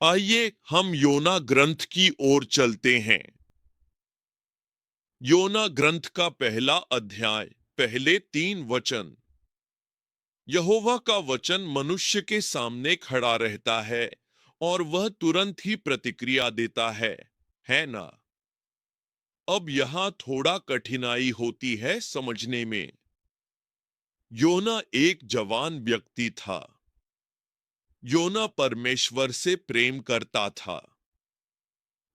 आइए हम योना ग्रंथ की ओर चलते हैं। योना ग्रंथ का पहला अध्याय, पहले 3 वचन। यहोवा का वचन मनुष्य के सामने खड़ा रहता है और वह तुरंत ही प्रतिक्रिया देता है ना? अब यहां थोड़ा कठिनाई होती है समझने में। योना एक जवान व्यक्ति था। योना परमेश्वर से प्रेम करता था।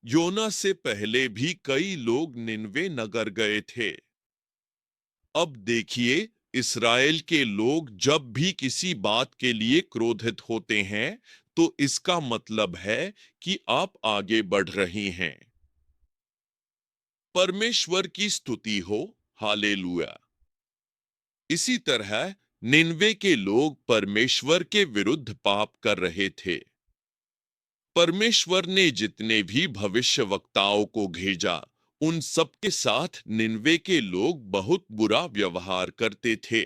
योना से पहले भी कई लोग निनवे नगर गए थे। अब देखिए, इस्राएल के लोग जब भी किसी बात के लिए क्रोधित होते हैं, तो इसका मतलब है कि आप आगे बढ़ रही हैं। परमेश्वर की स्तुति हो, हालेलुया। इसी तरह निनवे के लोग परमेश्वर के विरुद्ध पाप कर रहे थे। परमेश्वर ने जितने भी भविष्यवक्ताओं को भेजा, उन सबके साथ निनवे के लोग बहुत बुरा व्यवहार करते थे।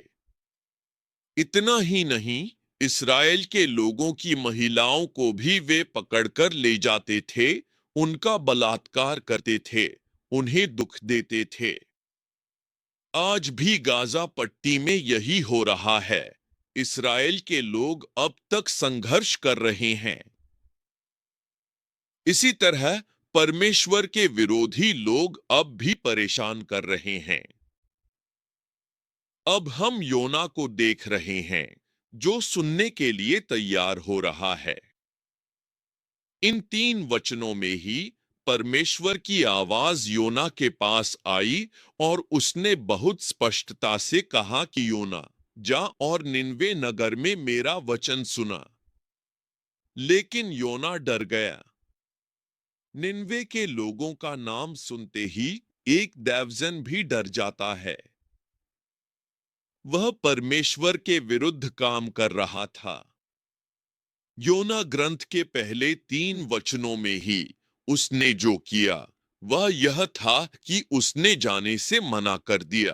इतना ही नहीं, इस्राएल के लोगों की महिलाओं को भी वे पकड़कर ले जाते थे, उनका बलात्कार करते थे, उन्हें दुख देते थे। आज भी गाजा पट्टी में यही हो रहा है। इस्राएल के लोग अब तक संघर्ष कर रहे हैं। इसी तरह परमेश्वर के विरोधी लोग अब भी परेशान कर रहे हैं। अब हम योना को देख रहे हैं, जो सुनने के लिए तैयार हो रहा है। इन 3 वचनों में ही परमेश्वर की आवाज योना के पास आई और उसने बहुत स्पष्टता से कहा कि योना, जा और निनवे नगर में मेरा वचन सुना। लेकिन योना डर गया। निनवे के लोगों का नाम सुनते ही एक दैवजन भी डर जाता है। वह परमेश्वर के विरुद्ध काम कर रहा था। योना ग्रंथ के पहले 3 वचनों में ही उसने जो किया, वह यह था कि उसने जाने से मना कर दिया।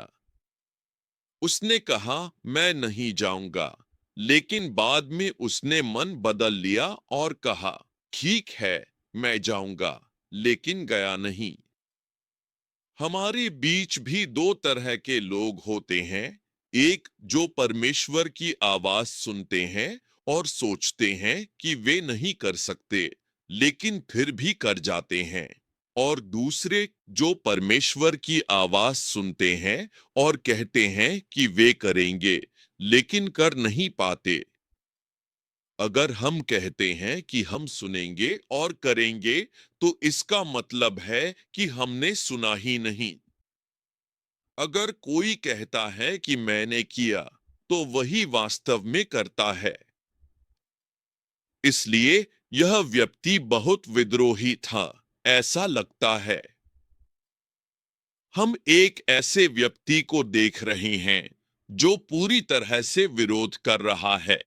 उसने कहा, मैं नहीं जाऊंगा, लेकिन बाद में उसने मन बदल लिया और कहा, ठीक है, मैं जाऊंगा, लेकिन गया नहीं। हमारे बीच भी 2 तरह के लोग होते हैं। एक जो परमेश्वर की आवाज सुनते हैं और सोचते हैं कि वे नहीं कर सकते, लेकिन फिर भी कर जाते हैं। और दूसरे जो परमेश्वर की आवाज सुनते हैं और कहते हैं कि वे करेंगे, लेकिन कर नहीं पाते। अगर हम कहते हैं कि हम सुनेंगे और करेंगे, तो इसका मतलब है कि हमने सुना ही नहीं। अगर कोई कहता है कि मैंने किया, तो वही वास्तव में करता है। इसलिए यह व्यक्ति बहुत विद्रोही था, ऐसा लगता है। हम एक ऐसे व्यक्ति को देख रहे हैं जो पूरी तरह से विरोध कर रहा है।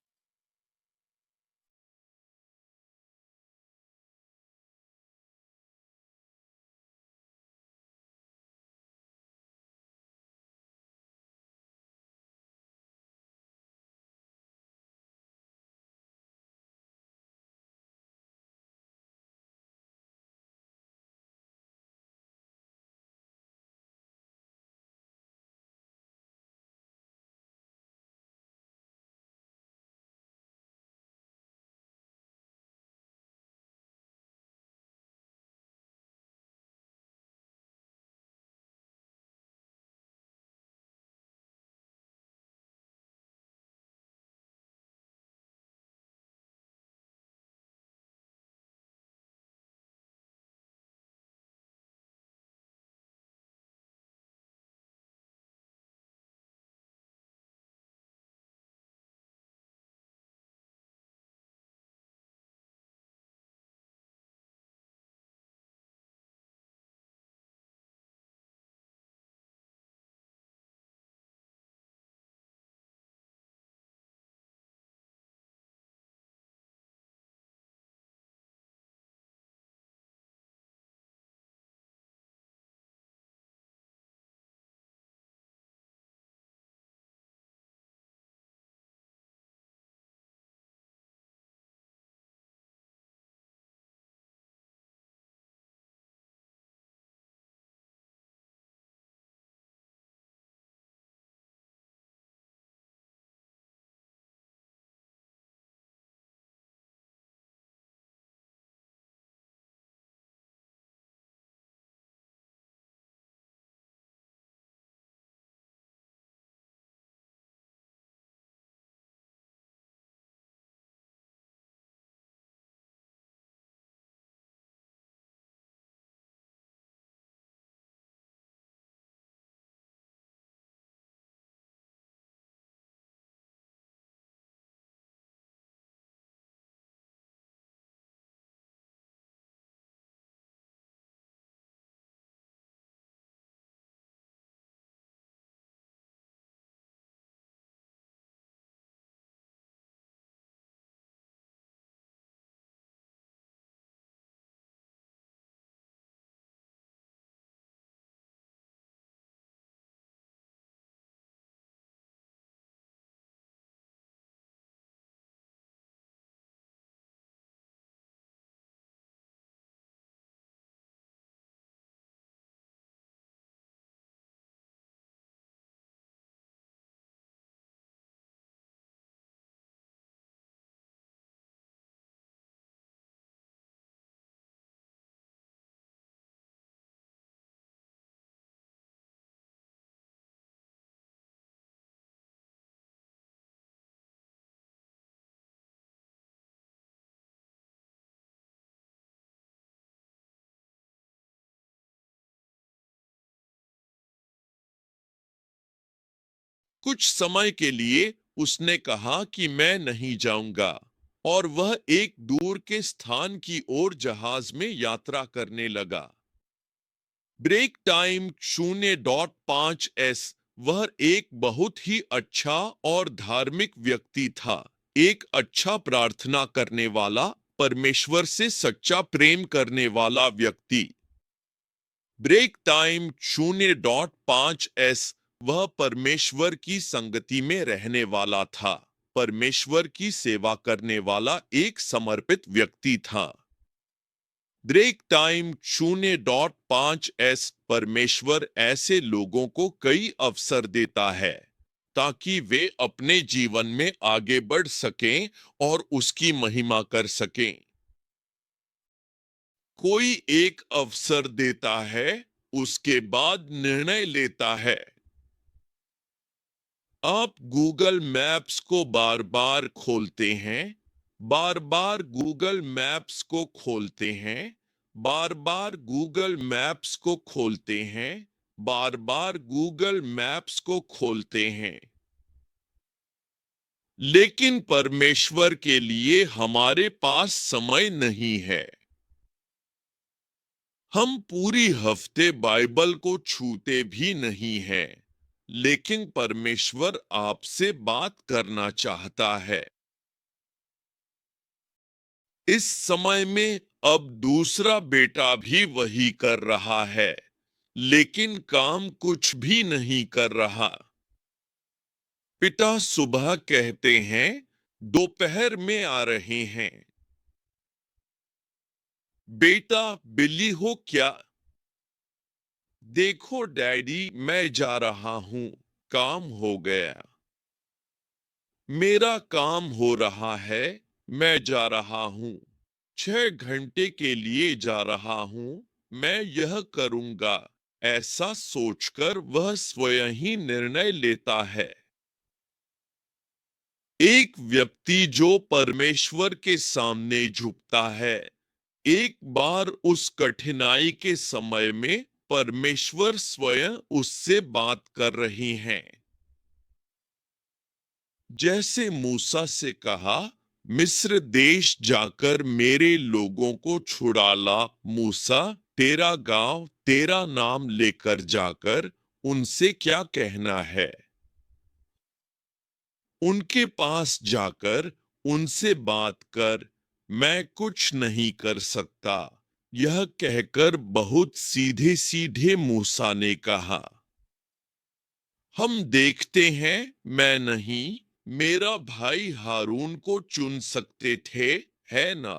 कुछ समय के लिए उसने कहा कि मैं नहीं जाऊंगा, और वह एक दूर के स्थान की ओर जहाज में यात्रा करने लगा। ब्रेक टाइम 0.5 वह एक बहुत ही अच्छा और धार्मिक व्यक्ति था, एक अच्छा प्रार्थना करने वाला, परमेश्वर से सच्चा प्रेम करने वाला व्यक्ति। ब्रेक टाइम 0.5 वह परमेश्वर की संगति में रहने वाला था, परमेश्वर की सेवा करने वाला एक समर्पित व्यक्ति था। ब्रेक टाइम 0.5 परमेश्वर ऐसे लोगों को कई अवसर देता है ताकि वे अपने जीवन में आगे बढ़ सकें और उसकी महिमा कर सकें। कोई एक अवसर देता है, उसके बाद निर्णय लेता है। आप गूगल मैप्स को बार बार खोलते हैं, बार बार गूगल मैप्स को खोलते हैं, बार बार गूगल मैप्स को खोलते हैं, बार बार गूगल मैप्स को खोलते हैं। लेकिन परमेश्वर के लिए हमारे पास समय नहीं है। हम पूरी हफ्ते बाइबल को छूते भी नहीं हैं, लेकिन परमेश्वर आपसे बात करना चाहता है। इस समय में अब दूसरा बेटा भी वही कर रहा है, लेकिन काम कुछ भी नहीं कर रहा। पिता सुबह कहते हैं, दोपहर में आ रहे हैं। बेटा, बिल्ली हो क्या? देखो डैडी, मैं जा रहा हूं, काम हो गया। मेरा काम हो रहा है, मैं जा रहा हूं। 6 घंटे के लिए जा रहा हूं, मैं यह करूंगा। ऐसा सोचकर वह स्वयं ही निर्णय लेता है। एक व्यक्ति जो परमेश्वर के सामने झुकता है, एक बार उस कठिनाई के समय में परमेश्वर स्वयं उससे बात कर रही हैं। जैसे मूसा से कहा, मिस्र देश जाकर मेरे लोगों को छुड़ा ला। मूसा, तेरा गांव, तेरा नाम लेकर जाकर उनसे क्या कहना है? उनके पास जाकर उनसे बात कर, मैं कुछ नहीं कर सकता, यह कहकर बहुत सीधे सीधे मूसा ने कहा। हम देखते हैं, मैं नहीं, मेरा भाई हारून को चुन सकते थे, है ना?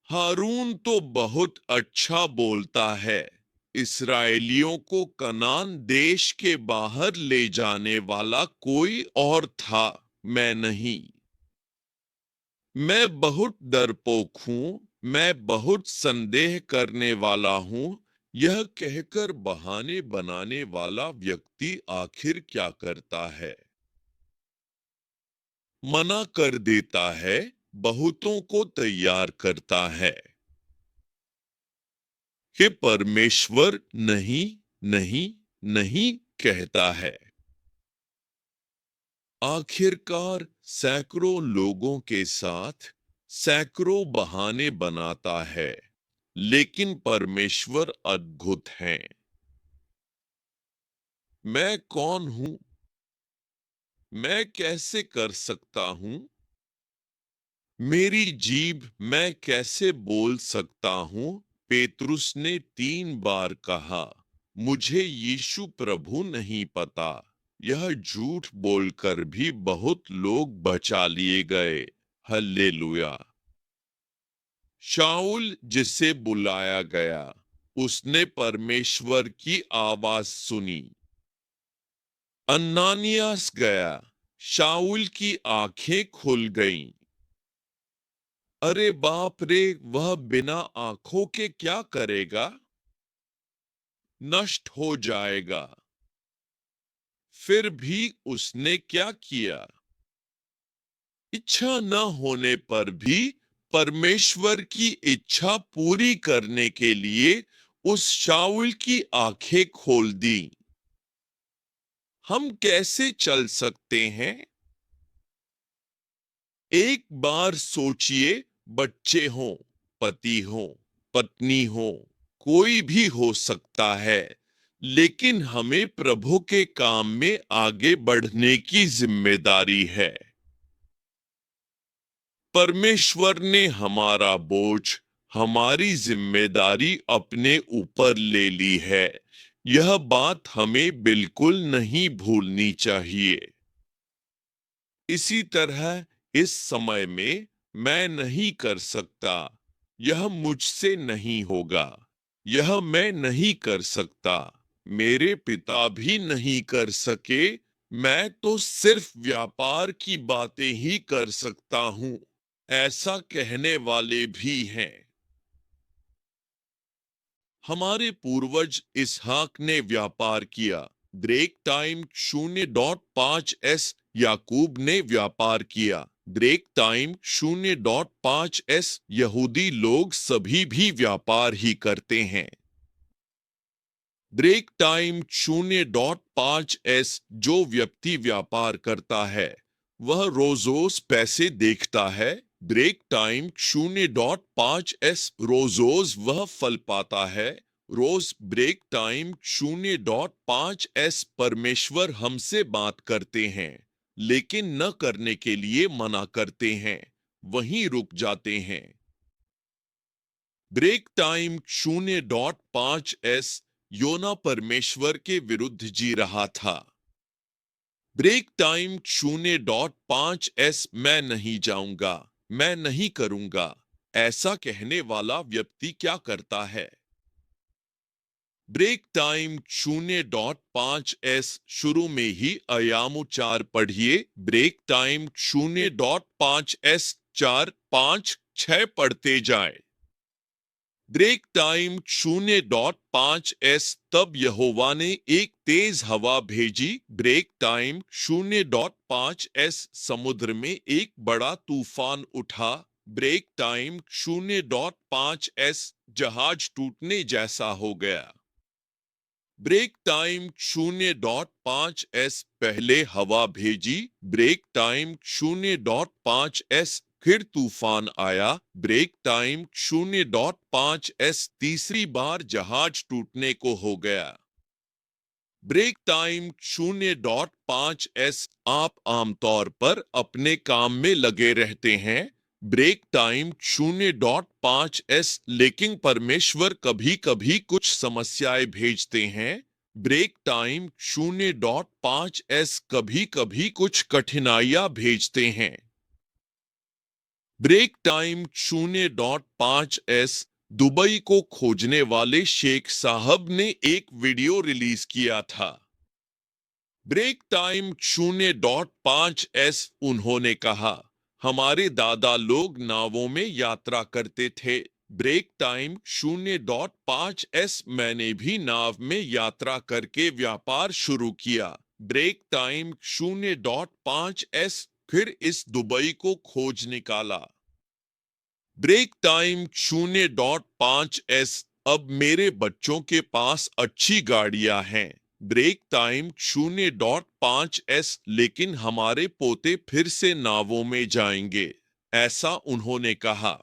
हारून तो बहुत अच्छा बोलता है। इस्राएलियों को कनान देश के बाहर ले जाने वाला कोई और था, मैं नहीं। मैं बहुत डरपोक हूं, मैं बहुत संदेह करने वाला हूं, यह कहकर बहाने बनाने वाला व्यक्ति आखिर क्या करता है? मना कर देता है, बहुतों को तैयार करता है कि परमेश्वर नहीं, नहीं, नहीं कहता है। आखिरकार सैकड़ों लोगों के साथ सैकड़ों बहाने बनाता है, लेकिन परमेश्वर अद्भुत हैं। मैं कौन हूं? मैं कैसे कर सकता हूं? मेरी जीभ, मैं कैसे बोल सकता हूं? पेतरुस ने 3 बार कहा, मुझे यीशु प्रभु नहीं पता। यह झूठ बोलकर भी बहुत लोग बचा लिए गए। हल्लेलुया। शाऊल जिसे बुलाया गया, उसने परमेश्वर की आवाज सुनी। अन्नानियास गया, शाऊल की आंखें खुल गईं। अरे बाप रे, वह बिना आंखों के क्या करेगा? नष्ट हो जाएगा। फिर भी उसने क्या किया? इच्छा न होने पर भी परमेश्वर की इच्छा पूरी करने के लिए उस शाऊल की आंखें खोल दी। हम कैसे चल सकते हैं? एक बार सोचिए, बच्चे हों, पति हो, पत्नी हो, कोई भी हो सकता है, लेकिन हमें प्रभु के काम में आगे बढ़ने की जिम्मेदारी है। परमेश्वर ने हमारा बोझ, हमारी जिम्मेदारी अपने ऊपर ले ली है। यह बात हमें बिल्कुल नहीं भूलनी चाहिए। इसी तरह इस समय में मैं नहीं कर सकता, यह मुझसे नहीं होगा, यह मैं नहीं कर सकता, मेरे पिता भी नहीं कर सके, मैं तो सिर्फ व्यापार की बातें ही कर सकता हूँ, ऐसा कहने वाले भी हैं। हमारे पूर्वज इसहाक ने व्यापार किया। ब्रेक टाइम 0.5 याकूब ने व्यापार किया। ब्रेक टाइम 0.5 यहूदी लोग सभी भी व्यापार ही करते हैं। ब्रेक टाइम 0.5 जो व्यक्ति व्यापार करता है वह रोजोस पैसे देखता है। ब्रेक टाइम 0.5 रोजोस वह फल पाता है। रोज ब्रेक टाइम 0.5 परमेश्वर हमसे बात करते हैं, लेकिन न करने के लिए मना करते हैं, वहीं रुक जाते हैं। ब्रेक टाइम 0.5 योना परमेश्वर के विरुद्ध जी रहा था। ब्रेक टाइम 0.5 मैं नहीं जाऊंगा, मैं नहीं करूंगा, ऐसा कहने वाला व्यक्ति क्या करता है? ब्रेक टाइम 0.5 शुरू में ही आयाम 4 पढ़िए। ब्रेक टाइम 0.5 4 5 6 पढ़ते जाए। ब्रेक टाइम 0.5 तब यहोवा ने एक तेज हवा भेजी। ब्रेक टाइम 0.5 समुद्र में एक बड़ा तूफान उठा। ब्रेक टाइम 0.5 जहाज टूटने जैसा हो गया। ब्रेक टाइम 0.5 पहले हवा भेजी। ब्रेक टाइम 0.5 फिर तूफान आया। ब्रेक टाइम 0.5 तीसरी बार जहाज टूटने को हो गया। ब्रेक टाइम 0.5 आप आमतौर पर अपने काम में लगे रहते हैं। ब्रेक टाइम 0.5 लेकिन परमेश्वर कभी कभी कुछ समस्याएं भेजते हैं। ब्रेक टाइम 0.5 कभी कभी कुछ कठिनाइयां भेजते हैं। ब्रेक टाइम 0.5 दुबई को खोजने वाले शेख साहब ने एक वीडियो रिलीज किया था। ब्रेक टाइम 0.5 उन्होंने कहा, हमारे दादा लोग नावों में यात्रा करते थे। ब्रेक टाइम 0.5 मैंने भी नाव में यात्रा करके व्यापार शुरू किया। ब्रेक टाइम 0.5 फिर इस दुबई को खोज निकाला। ब्रेक टाइम 0.5 अब मेरे बच्चों के पास अच्छी गाड़ियां हैं। ब्रेक टाइम 0.5 लेकिन हमारे पोते फिर से नावों में जाएंगे, ऐसा उन्होंने कहा।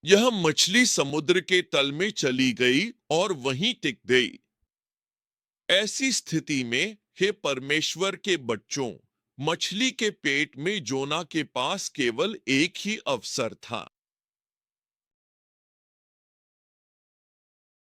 यह मछली समुद्र के तल में चली गई और वहीं टिक गई। ऐसी स्थिति में हे परमेश्वर के बच्चों, मछली के पेट में जोना के पास केवल एक ही अवसर था।